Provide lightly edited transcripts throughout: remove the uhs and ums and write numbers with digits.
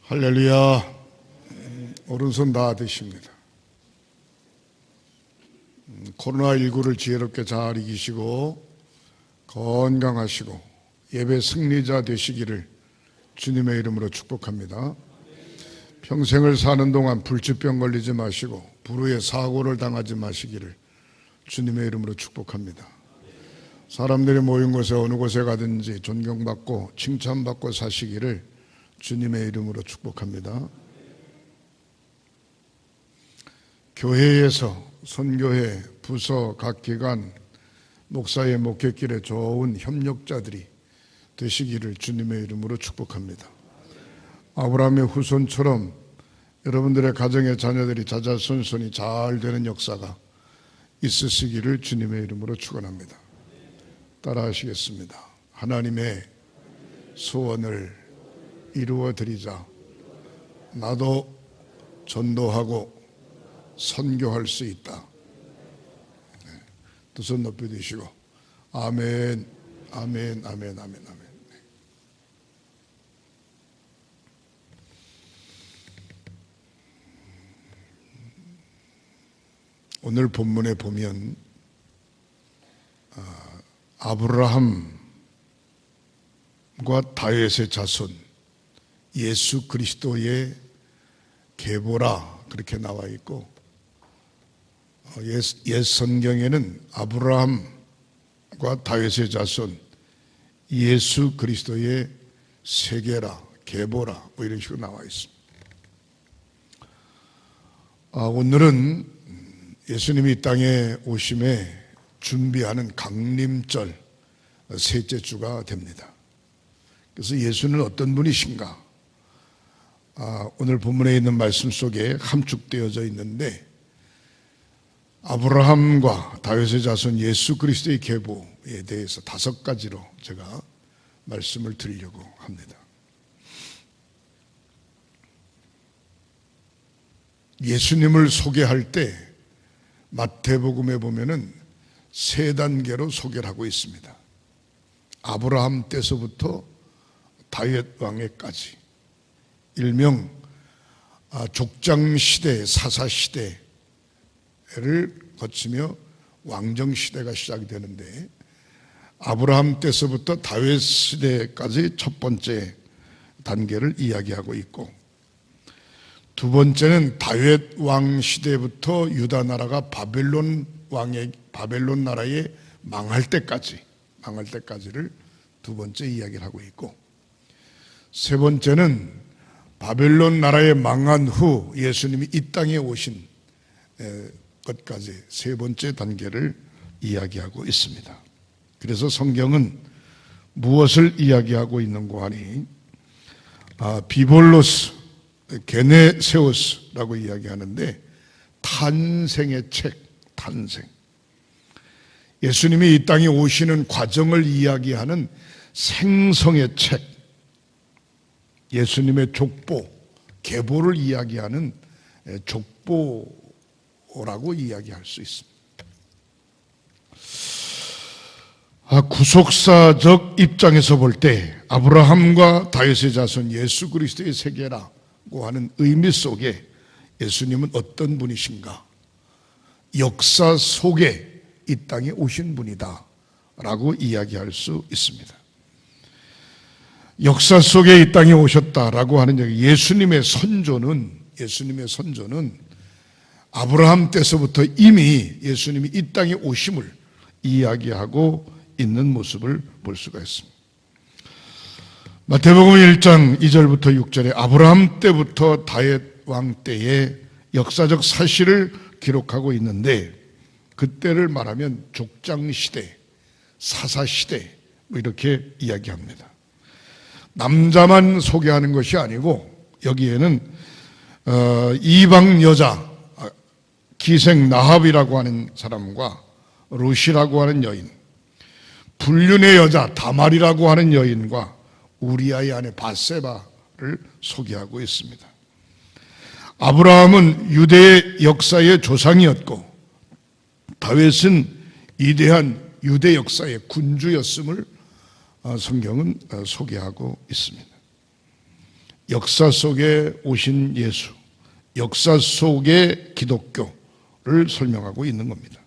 할렐루야. 오른손 다 드십니다. 코로나19를 지혜롭게 잘 이기시고 건강하시고 예배 승리자 되시기를 주님의 이름으로 축복합니다. 평생을 사는 동안 불치병 걸리지 마시고 불후의 사고를 당하지 마시기를 주님의 이름으로 축복합니다. 사람들이 모인 곳에 어느 곳에 가든지 존경받고 칭찬받고 사시기를 주님의 이름으로 축복합니다. 교회에서 선교회, 부서, 각 기관, 목사의 목회길에 좋은 협력자들이 되시기를 주님의 이름으로 축복합니다. 아브라함의 후손처럼 여러분들의 가정의 자녀들이 자자손손이 잘 되는 역사가 있으시기를 주님의 이름으로 축원합니다. 따라 하시겠습니다. 하나님의 소원을 이루어 드리자. 나도 전도하고 선교할 수 있다. 두 손 높이 드시고 아멘, 아멘, 아멘, 아멘, 아멘. 오늘 본문에 보면 아브라함과 다윗의 자손 예수 그리스도의 계보라 그렇게 나와 있고, 옛 성경에는 아브라함과 다윗의 자손 예수 그리스도의 세계라, 계보라 뭐 이런 식으로 나와 있습니다. 오늘은 예수님이 이 땅에 오심에 준비하는 강림절 셋째 주가 됩니다. 그래서 예수는 어떤 분이신가? 오늘 본문에 있는 말씀 속에 함축되어져 있는데, 아브라함과 다윗의 자손 예수 그리스도의 계보에 대해서 5가지로 제가 말씀을 드리려고 합니다. 예수님을 소개할 때 마태복음에 보면은 3단계로 소개를 하고 있습니다. 아브라함 때서부터 다윗 왕에까지, 일명 족장시대, 사사시대를 거치며 왕정시대가 시작이 되는데, 아브라함 때서부터 다윗 시대까지 첫 번째 단계를 이야기하고 있고, 두 번째는 다윗 왕 시대부터 유다 나라가 바벨론 나라에 망할 때까지를 두 번째 이야기를 하고 있고, 세 번째는 바벨론 나라에 망한 후 예수님이 이 땅에 오신 것까지 세 번째 단계를 이야기하고 있습니다. 그래서 성경은 무엇을 이야기하고 있는가 하니, 비볼로스, 게네세우스라고 이야기하는데, 탄생의 책, 탄생. 예수님이 이 땅에 오시는 과정을 이야기하는 생성의 책, 예수님의 족보, 계보를 이야기하는 족보라고 이야기할 수 있습니다. 구속사적 입장에서 볼 때 아브라함과 다윗의 자손 예수 그리스도의 세계라고 하는 의미 속에 예수님은 어떤 분이신가? 역사 속에 이 땅에 오신 분이다 라고 이야기할 수 있습니다. 역사 속에 이 땅에 오셨다라고 하는 얘기, 예수님의 선조는 아브라함 때서부터 이미 예수님이 이 땅에 오심을 이야기하고 있는 모습을 볼 수가 있습니다. 마태복음 1장 2절부터 6절에 아브라함 때부터 다윗 왕 때의 역사적 사실을 기록하고 있는데, 그때를 말하면 족장시대, 사사시대 뭐 이렇게 이야기합니다. 남자만 소개하는 것이 아니고 여기에는 이방 여자 기생 나합이라고 하는 사람과 룻이라고 하는 여인, 불륜의 여자 다말이라고 하는 여인과 우리아의 아내 밧세바를 소개하고 있습니다. 아브라함은 유대의 역사의 조상이었고 다윗은 위대한 유대 역사의 군주였음을 성경은 소개하고 있습니다. 역사 속에 오신 예수, 역사 속의 기독교를 설명하고 있는 겁니다.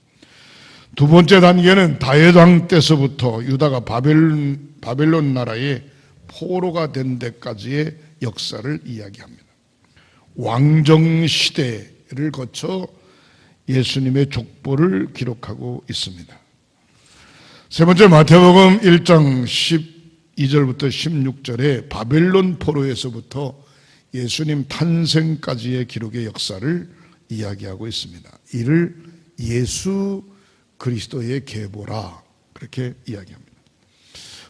두 번째 단계는 다윗 왕 때서부터 유다가 바벨론 나라의 포로가 된 데까지의 역사를 이야기합니다. 왕정 시대를 거쳐 예수님의 족보를 기록하고 있습니다. 세 번째 마태복음 1장 12절부터 16절에 바벨론 포로에서부터 예수님 탄생까지의 기록의 역사를 이야기하고 있습니다. 이를 예수 그리스도의 계보라 그렇게 이야기합니다.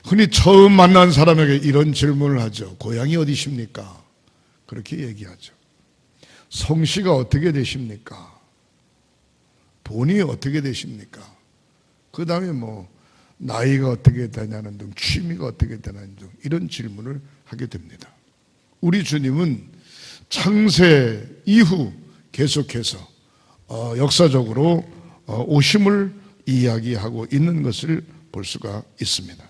흔히 처음 만난 사람에게 이런 질문을 하죠. 고향이 어디십니까? 그렇게 얘기하죠. 성씨가 어떻게 되십니까? 돈이 어떻게 되십니까? 그 다음에 나이가 어떻게 되냐는 등, 취미가 어떻게 되냐는 등 이런 질문을 하게 됩니다. 우리 주님은 창세 이후 계속해서 역사적으로 오심을 이야기하고 있는 것을 볼 수가 있습니다.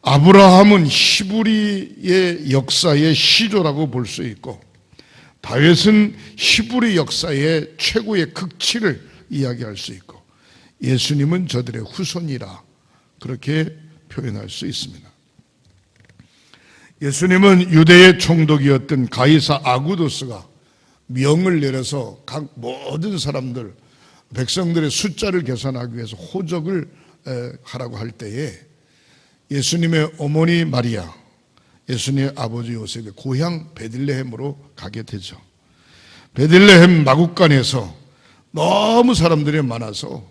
아브라함은 히브리의 역사의 시조라고 볼 수 있고, 다윗은 히브리 역사의 최고의 극치를 이야기할 수 있고, 예수님은 저들의 후손이라 그렇게 표현할 수 있습니다. 예수님은 유대의 총독이었던 가이사 아구도스가 명을 내려서 각 모든 사람들, 백성들의 숫자를 계산하기 위해서 호적을 하라고 할 때에 예수님의 어머니 마리아, 예수님의 아버지 요셉의 고향 베들레헴으로 가게 되죠. 베들레헴 마국간에서 너무 사람들이 많아서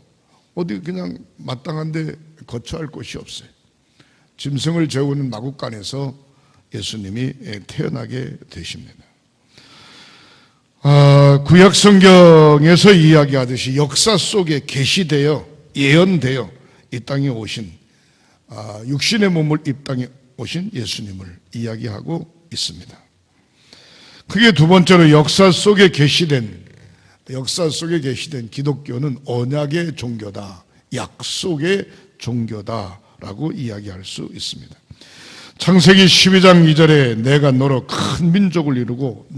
어디 그냥 마땅한데 거처할 곳이 없어요. 짐승을 재우는 마국간에서 예수님이 태어나게 되십니다. 구약 성경에서 이야기하듯이 역사 속에 계시되어 예언되어 이 땅에 오신 육신의 몸을 이 땅에 오신 예수님을 이야기하고 있습니다. 크게 두 번째로 역사 속에 계시된 기독교는 언약의 종교다, 약속의 종교다라고 이야기할 수 있습니다. 창세기 12장 2절에 내가 너로 큰 민족을 이루고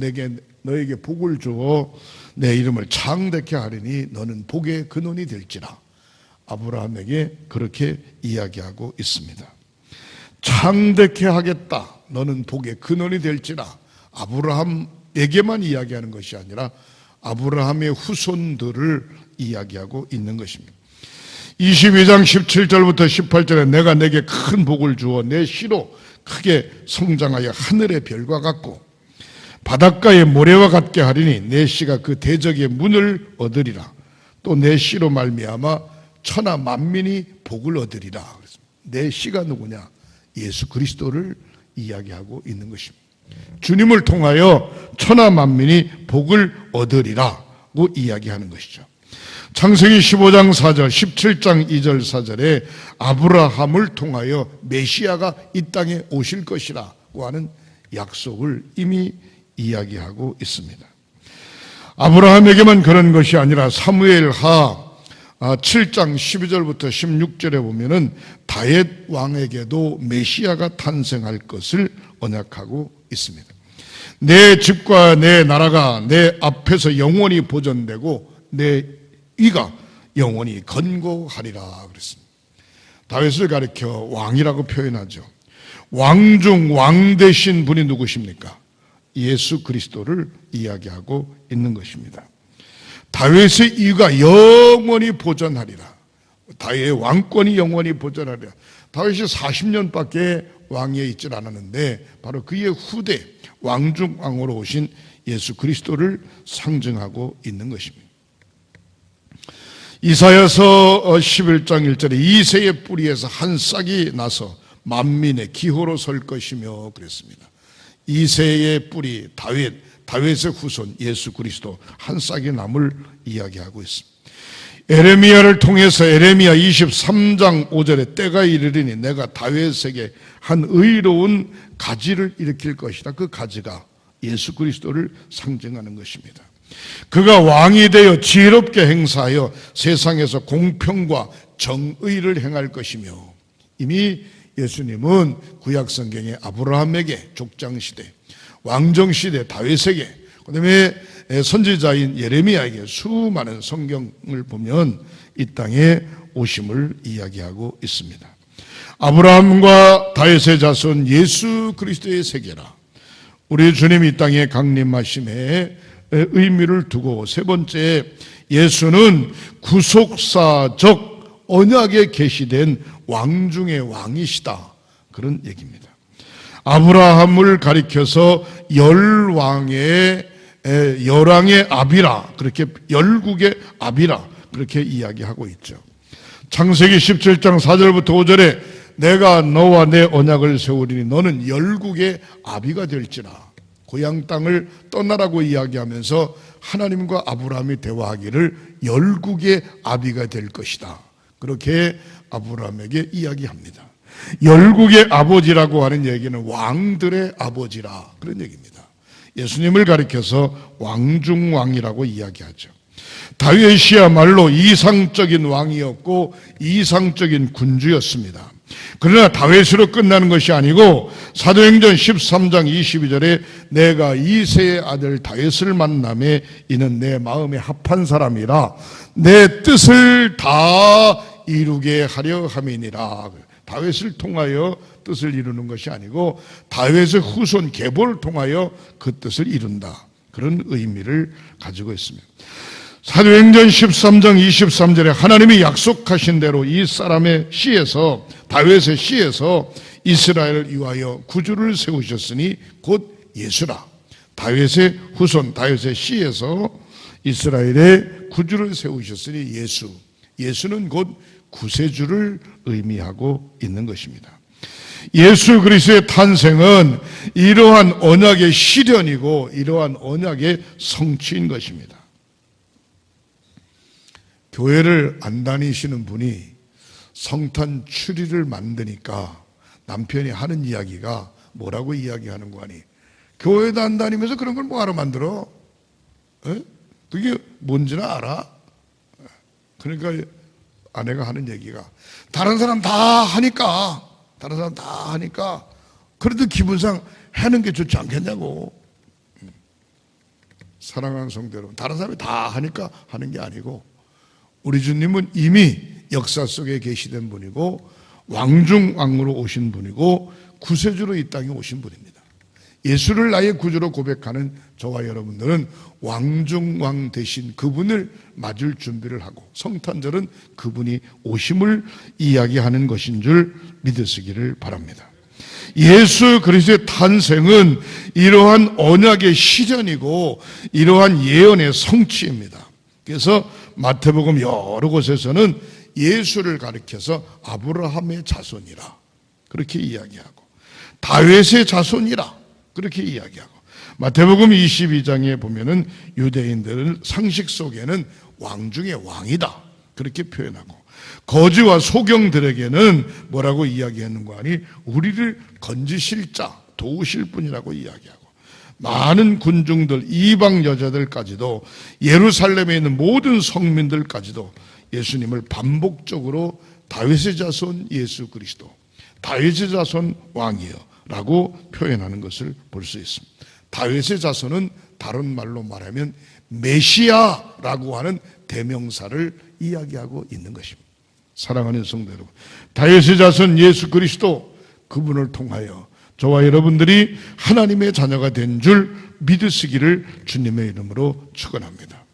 너에게 복을 주어 내 이름을 창대케 하리니 너는 복의 근원이 될지라, 아브라함에게 그렇게 이야기하고 있습니다. 창대케 하겠다, 너는 복의 근원이 될지라, 아브라함에게만 이야기하는 것이 아니라 아브라함의 후손들을 이야기하고 있는 것입니다. 22장 17절부터 18절에 내가 내게 큰 복을 주어 내 씨로 크게 성장하여 하늘의 별과 같고 바닷가의 모래와 같게 하리니 내 씨가 그 대적의 문을 얻으리라. 또 내 씨로 말미암아 천하 만민이 복을 얻으리라. 내 씨가 누구냐? 예수 그리스도를 이야기하고 있는 것입니다. 주님을 통하여 천하 만민이 복을 얻으리라고 이야기하는 것이죠. 창세기 15장 4절, 17장 2절 4절에 아브라함을 통하여 메시아가 이 땅에 오실 것이라고 하는 약속을 이미 이야기하고 있습니다. 아브라함에게만 그런 것이 아니라 사무엘하 7장 12절부터 16절에 보면은 다윗 왕에게도 메시아가 탄생할 것을 언약하고 있습니다. 내 집과 내 나라가 내 앞에서 영원히 보존되고 내 위가 영원히 건고하리라 그랬습니다. 다윗을 가리켜 왕이라고 표현하죠. 왕 중 왕 되신 분이 누구십니까? 예수 그리스도를 이야기하고 있는 것입니다. 다윗의 위가 영원히 보존하리라. 다윗의 왕권이 영원히 보존하리라. 다윗이 40년밖에 왕위에 있질 않았는데 바로 그의 후대 왕 중 왕으로 오신 예수 그리스도를 상징하고 있는 것입니다. 이사야서 11장 1절에 이새의 뿌리에서 한 싹이 나서 만민의 기호로 설 것이며 그랬습니다. 이새의 뿌리 다윗의 후손 예수 그리스도 한 싹이 남을 이야기하고 있습니다. 에레미야를 통해서 에레미야 23장 5절에 때가 이르리니 내가 다윗에게 한 의로운 가지를 일으킬 것이다. 그 가지가 예수 그리스도를 상징하는 것입니다. 그가 왕이 되어 지혜롭게 행사하여 세상에서 공평과 정의를 행할 것이며 이미 예수님은 구약 성경의 아브라함에게 족장시대, 왕정시대 다윗에게, 그 다음에 선지자인 예레미야에게 수많은 성경을 보면 이 땅에 오심을 이야기하고 있습니다. 아브라함과 다윗의 자손 예수 그리스도의 세계라. 우리 주님이 이 땅에 강림하심에 의미를 두고 세 번째, 예수는 구속사적 언약에 계시된 왕 중의 왕이시다, 그런 얘기입니다. 아브라함을 가리켜서 열왕의 아비라, 그렇게 열국의 아비라, 그렇게 이야기하고 있죠. 창세기 17장 4절부터 5절에 내가 너와 내 언약을 세우리니 너는 열국의 아비가 될지라. 고향 땅을 떠나라고 이야기하면서 하나님과 아브라함이 대화하기를 열국의 아비가 될 것이다, 그렇게 아브라함에게 이야기합니다. 열국의 아버지라고 하는 얘기는 왕들의 아버지라, 그런 얘기입니다. 예수님을 가리켜서 왕중왕이라고 이야기하죠. 다윗이야말로 이상적인 왕이었고 이상적인 군주였습니다. 그러나 다윗으로 끝나는 것이 아니고 사도행전 13장 22절에 내가 이새의 아들 다윗을 만나매 이는 내 마음에 합한 사람이라 내 뜻을 다 이루게 하려 함이니라. 다윗을 통하여 뜻을 이루는 것이 아니고 다윗의 후손 계보를 통하여 그 뜻을 이룬다, 그런 의미를 가지고 있습니다. 사도행전 13장 23절에 하나님이 약속하신 대로 이 사람의 씨에서, 다윗의 씨에서 이스라엘을 위하여 구주를 세우셨으니 곧 예수라. 다윗의 후손, 다윗의 씨에서 이스라엘의 구주를 세우셨으니 예수. 예수는 곧 구세주를 의미하고 있는 것입니다. 예수 그리스도의 탄생은 이러한 언약의 실현이고 이러한 언약의 성취인 것입니다. 교회를 안 다니시는 분이 성탄 추리를 만드니까 남편이 하는 이야기가 뭐라고 이야기하는 거 아니? 교회도 안 다니면서 그런 걸 뭐하러 만들어? 에? 그게 뭔지는 알아? 그러니까 아내가 하는 얘기가 다른 사람 다 하니까 그래도 기분상 하는 게 좋지 않겠냐고. 사랑하는 성도 여러분, 다른 사람이 다 하니까 하는 게 아니고 우리 주님은 이미 역사 속에 계시된 분이고 왕중왕으로 오신 분이고 구세주로 이 땅에 오신 분입니다. 예수를 나의 구주로 고백하는 저와 여러분들은 왕중왕 대신 그분을 맞을 준비를 하고 성탄절은 그분이 오심을 이야기하는 것인 줄 믿으시기를 바랍니다. 예수 그리스도의 탄생은 이러한 언약의 실현이고 이러한 예언의 성취입니다. 그래서 마태복음 여러 곳에서는 예수를 가리켜서 아브라함의 자손이라 그렇게 이야기하고 다윗의 자손이라 그렇게 이야기하고 마태복음 22장에 보면은 유대인들은 상식 속에는 왕 중에 왕이다 그렇게 표현하고 거지와 소경들에게는 뭐라고 이야기하는 거 아니? 우리를 건지실 자, 도우실 분이라고 이야기하고 많은 군중들, 이방 여자들까지도 예루살렘에 있는 모든 성민들까지도 예수님을 반복적으로 다윗의 자손 예수 그리스도, 다윗의 자손 왕이여 라고 표현하는 것을 볼 수 있습니다. 다윗의 자손은 다른 말로 말하면 메시아라고 하는 대명사를 이야기하고 있는 것입니다. 사랑하는 성도 여러분, 다윗의 자손 예수 그리스도, 그분을 통하여 저와 여러분들이 하나님의 자녀가 된 줄 믿으시기를 주님의 이름으로 축원합니다.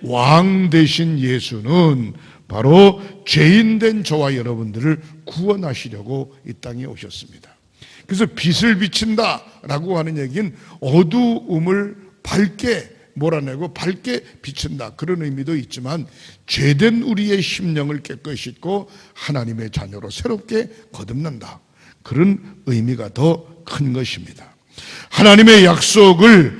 왕 되신 예수는 바로 죄인된 저와 여러분들을 구원하시려고 이 땅에 오셨습니다. 그래서 빛을 비친다라고 하는 얘기는 어두움을 밝게 몰아내고 밝게 비춘다 그런 의미도 있지만 죄된 우리의 심령을 깨끗이 씻고 하나님의 자녀로 새롭게 거듭난다 그런 의미가 더 큰 것입니다. 하나님의 약속을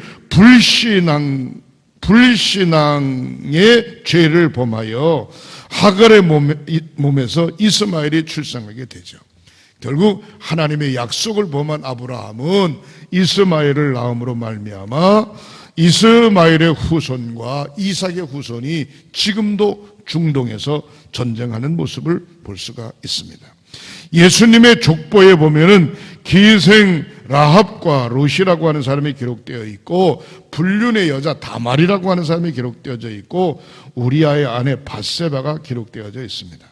불신앙의 죄를 범하여 하갈의 몸에서 이스마엘이 출생하게 되죠. 결국 하나님의 약속을 범한 아브라함은 이스마엘을 낳음으로 말미암아 이스마엘의 후손과 이삭의 후손이 지금도 중동에서 전쟁하는 모습을 볼 수가 있습니다. 예수님의 족보에 보면은 기생 라합과 롯이라고 하는 사람이 기록되어 있고, 불륜의 여자 다말이라고 하는 사람이 기록되어져 있고, 우리아의 아내 밧세바가 기록되어져 있습니다.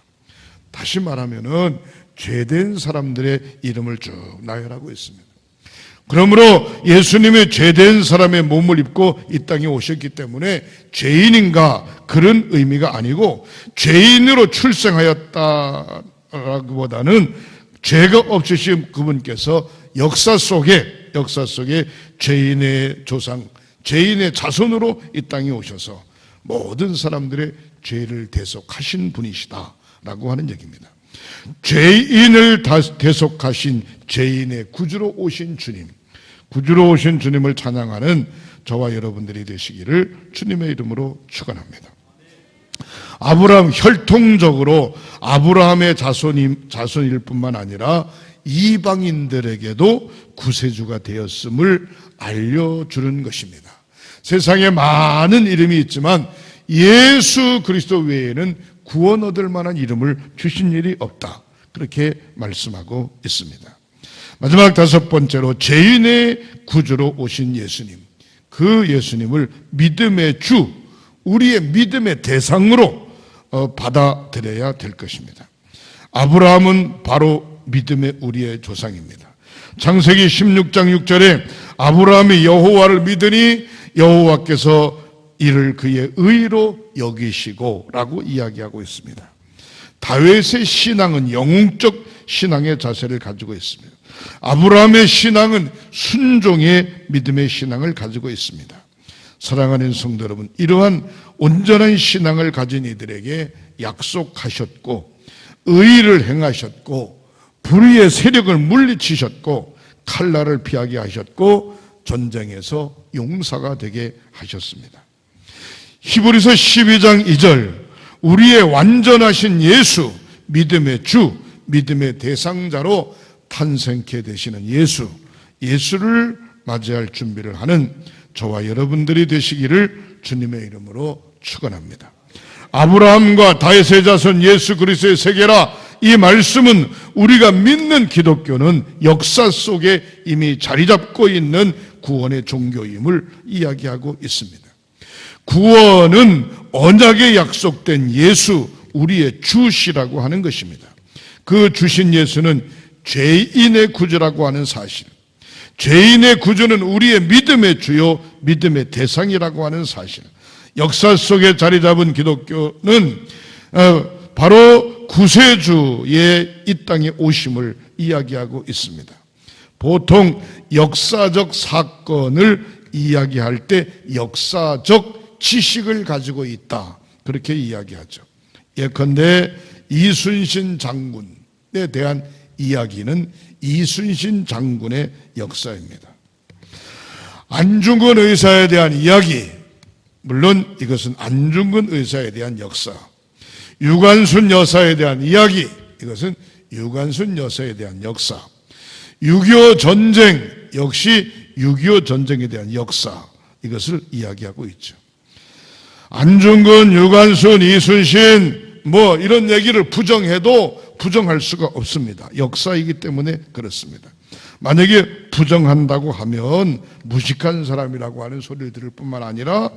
다시 말하면은 죄된 사람들의 이름을 쭉 나열하고 있습니다. 그러므로 예수님의 죄된 사람의 몸을 입고 이 땅에 오셨기 때문에 죄인인가 그런 의미가 아니고, 죄인으로 출생하였다라기보다는 죄가 없으신 그분께서 역사 속에 죄인의 조상, 죄인의 자손으로 이 땅에 오셔서 모든 사람들의 죄를 대속하신 분이시다라고 하는 얘기입니다. 죄인을 대속하신 죄인의 구주로 오신 주님, 구주로 오신 주님을 찬양하는 저와 여러분들이 되시기를 주님의 이름으로 축원합니다. 아브라함, 혈통적으로 아브라함의 자손일 뿐만 아니라 이방인들에게도 구세주가 되었음을 알려주는 것입니다. 세상에 많은 이름이 있지만 예수 그리스도 외에는 구원 얻을 만한 이름을 주신 일이 없다, 그렇게 말씀하고 있습니다. 마지막 다섯 번째로, 죄인의 구주로 오신 예수님, 그 예수님을 믿음의 주, 우리의 믿음의 대상으로 받아들여야 될 것입니다. 아브라함은 바로 믿음의 우리의 조상입니다. 창세기 16장 6절에 아브라함이 여호와를 믿으니 여호와께서 이를 그의 의로 여기시고 라고 이야기하고 있습니다. 다윗의 신앙은 영웅적 신앙의 자세를 가지고 있습니다. 아브라함의 신앙은 순종의 믿음의 신앙을 가지고 있습니다. 사랑하는 성도 여러분, 이러한 온전한 신앙을 가진 이들에게 약속하셨고, 의를 행하셨고, 불의의 세력을 물리치셨고, 칼날을 피하게 하셨고, 전쟁에서 용사가 되게 하셨습니다. 히브리서 12장 2절, 우리의 완전하신 예수, 믿음의 주, 믿음의 대상자로 탄생케 되시는 예수를 맞이할 준비를 하는 저와 여러분들이 되시기를 주님의 이름으로 축원합니다. 아브라함과 다윗의 자손 예수 그리스도의 세계라, 이 말씀은 우리가 믿는 기독교는 역사 속에 이미 자리 잡고 있는 구원의 종교임을 이야기하고 있습니다. 구원은 언약에 약속된 예수, 우리의 주시라고 하는 것입니다. 그 주신 예수는 죄인의 구주라고 하는 사실, 죄인의 구주는 우리의 믿음의 주요, 믿음의 대상이라고 하는 사실, 역사 속에 자리 잡은 기독교는 바로 구세주의 이 땅에 오심을 이야기하고 있습니다. 보통 역사적 사건을 이야기할 때 역사적 지식을 가지고 있다, 그렇게 이야기하죠. 예컨대 이순신 장군에 대한 이야기는 이순신 장군의 역사입니다. 안중근 의사에 대한 이야기, 물론 이것은 안중근 의사에 대한 역사. 유관순 여사에 대한 이야기, 이것은 유관순 여사에 대한 역사. 6.25 전쟁, 역시 6.25 전쟁에 대한 역사, 이것을 이야기하고 있죠. 안중근, 유관순, 이순신 이런 얘기를 부정해도 부정할 수가 없습니다. 역사이기 때문에 그렇습니다. 만약에 부정한다고 하면 무식한 사람이라고 하는 소리를 들을 뿐만 아니라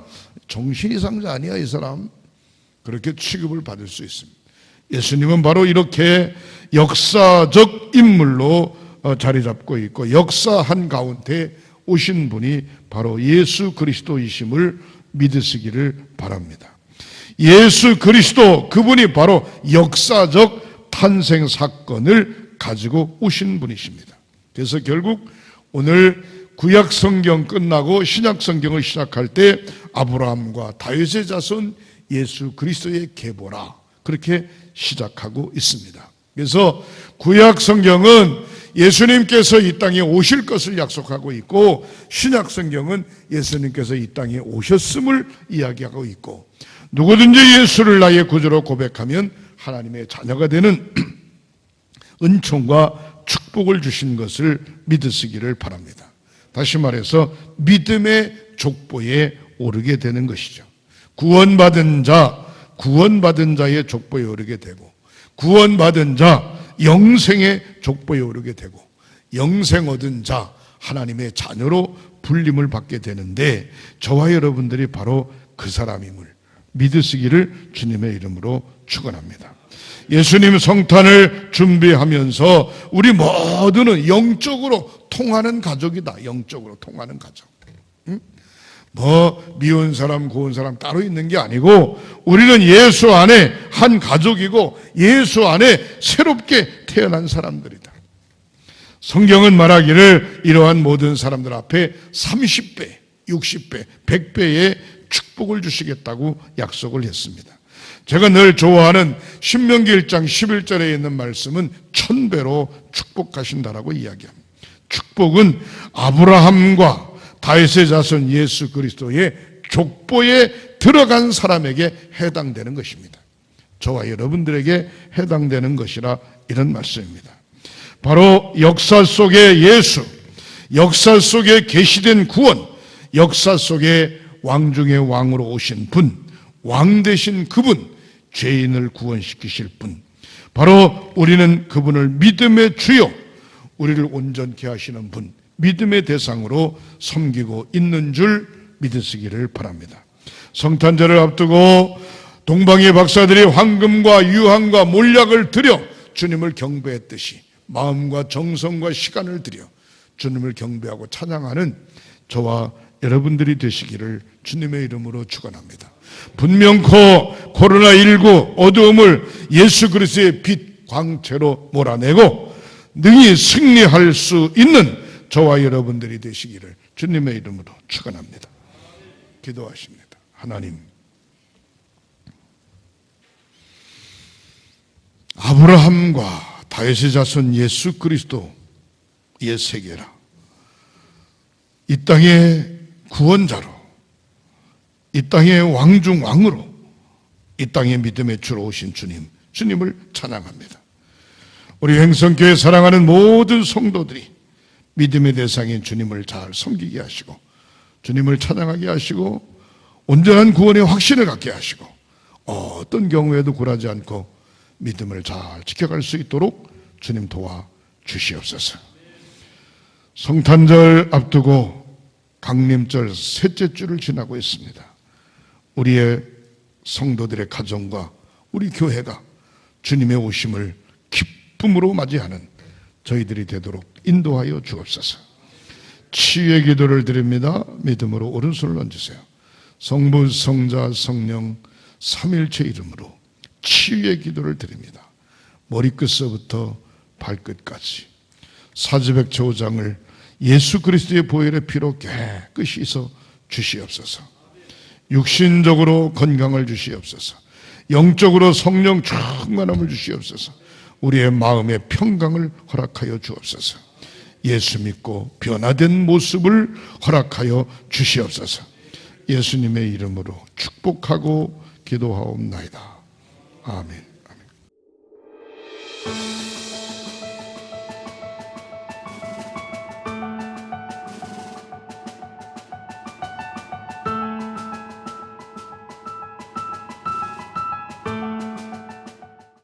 정신 이상자 아니야 이 사람, 그렇게 취급을 받을 수 있습니다. 예수님은 바로 이렇게 역사적 인물로 자리 잡고 있고, 역사 한 가운데 오신 분이 바로 예수 그리스도이심을 믿으시기를 바랍니다. 예수 그리스도, 그분이 바로 역사적 탄생 사건을 가지고 오신 분이십니다. 그래서 결국 오늘 구약 성경 끝나고 신약 성경을 시작할 때 아브라함과 다윗의 자손 예수 그리스도의 계보라, 그렇게 시작하고 있습니다. 그래서 구약 성경은 예수님께서 이 땅에 오실 것을 약속하고 있고, 신약 성경은 예수님께서 이 땅에 오셨음을 이야기하고 있고, 누구든지 예수를 나의 구주로 고백하면 하나님의 자녀가 되는 은총과 축복을 주신 것을 믿으시기를 바랍니다. 다시 말해서 믿음의 족보에 오르게 되는 것이죠. 구원받은 자의 족보에 오르게 되고, 구원받은 자, 영생의 족보에 오르게 되고 영생 얻은 자 하나님의 자녀로 불림을 받게 되는데 저와 여러분들이 바로 그 사람임을 믿으시기를 주님의 이름으로 축원합니다. 예수님 성탄을 준비하면서 우리 모두는 영적으로 통하는 가족이다. 영적으로 통하는 가족. 미운 사람 고운 사람 따로 있는 게 아니고 우리는 예수 안에 한 가족이고 예수 안에 새롭게 태어난 사람들이다. 성경은 말하기를 이러한 모든 사람들 앞에 30배, 60배, 100배의 축복을 주시겠다고 약속을 했습니다. 제가 늘 좋아하는 신명기 1장 11절에 있는 말씀은 1000배로 축복하신다라고 이야기합니다. 축복은 아브라함과 다윗의 자손 예수 그리스도의 족보에 들어간 사람에게 해당되는 것입니다. 저와 여러분들에게 해당되는 것이라 이런 말씀입니다. 바로 역사 속의 예수, 역사 속에 계시된 구원, 역사 속에 왕 중의 왕으로 오신 분, 왕 되신 그분, 죄인을 구원시키실 분, 바로 우리는 그분을 믿음의 주요, 우리를 온전케 하시는 분, 믿음의 대상으로 섬기고 있는 줄 믿으시기를 바랍니다. 성탄절을 앞두고 동방의 박사들이 황금과 유황과 몰약을 드려 주님을 경배했듯이 마음과 정성과 시간을 들여 주님을 경배하고 찬양하는 저와 여러분들이 되시기를 주님의 이름으로 축원합니다. 분명코 코로나19 어두움을 예수 그리스도의 빛 광채로 몰아내고 능히 승리할 수 있는 저와 여러분들이 되시기를 주님의 이름으로 축원합니다. 기도하십니다. 하나님, 아브라함과 다윗의 자손 예수 그리스도의 세계라, 이 땅의 구원자로, 이 땅의 왕 중 왕으로, 이 땅의 믿음의 주로 오신 주님, 주님을 찬양합니다. 우리 행성교회 사랑하는 모든 성도들이 믿음의 대상인 주님을 잘 섬기게 하시고 주님을 찬양하게 하시고 온전한 구원의 확신을 갖게 하시고 어떤 경우에도 굴하지 않고 믿음을 잘 지켜갈 수 있도록 주님 도와 주시옵소서. 성탄절 앞두고 강림절 셋째 주를 지나고 있습니다. 우리의 성도들의 가정과 우리 교회가 주님의 오심을 기쁨으로 맞이하는 저희들이 되도록 인도하여 주옵소서. 치유의 기도를 드립니다. 믿음으로 오른손을 얹으세요. 성부, 성자, 성령 삼일체 이름으로 치유의 기도를 드립니다. 머리끝서부터 발끝까지 사지백체 5장을 예수 그리스도의 보혈의 피로 깨끗이 씻어 주시옵소서. 육신적으로 건강을 주시옵소서. 영적으로 성령 충만함을 주시옵소서. 우리의 마음의 평강을 허락하여 주옵소서. 예수 믿고 변화된 모습을 허락하여 주시옵소서. 예수님의 이름으로 축복하고 기도하옵나이다. 아멘.